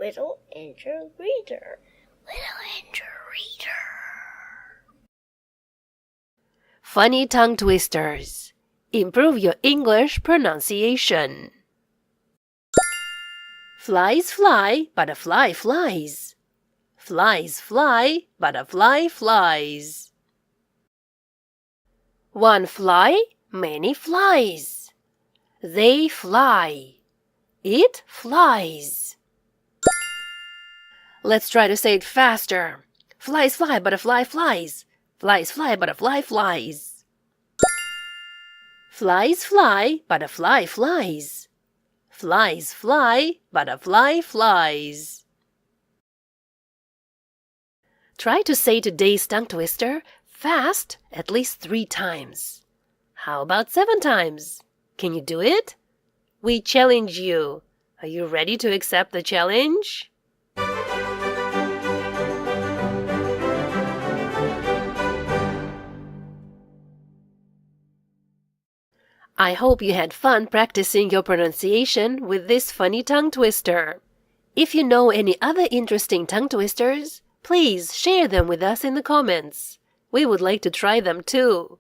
Little Angel Reader. Little Angel Reader. Funny tongue twisters. Improve your English pronunciation. Flies fly, butterfly flies. Flies fly, butterfly flies. One fly, many flies. They fly. It flies. Let's try to say it faster. Flies fly, butterfly flies. Flies fly, butterfly flies. Flies fly, butterfly flies. Flies fly, butterfly flies. Try to say today's tongue twister fast at least 3 times. How about 7 times? Can you do it? We challenge you. Are you ready to accept the challenge? I hope you had fun practicing your pronunciation with this funny tongue twister. If you know any other interesting tongue twisters, please share them with us in the comments. We would like to try them too.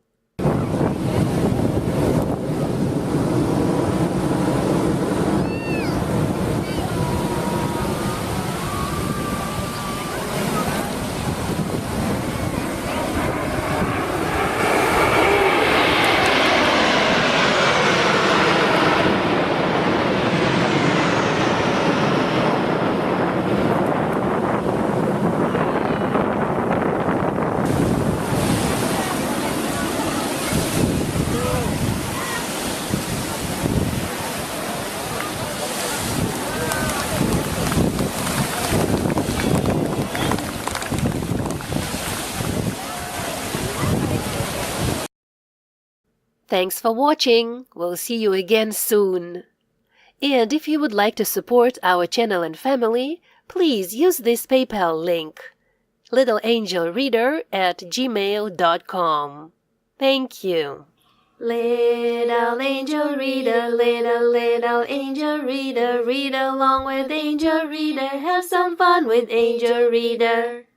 Thanks for watching. We'll see you again soon. And if you would like to support our channel and family, please use this PayPal link, littleangelreader@gmail.com. Thank you. Little angel reader, little angel reader, read along with Angel Reader, have some fun with Angel Reader.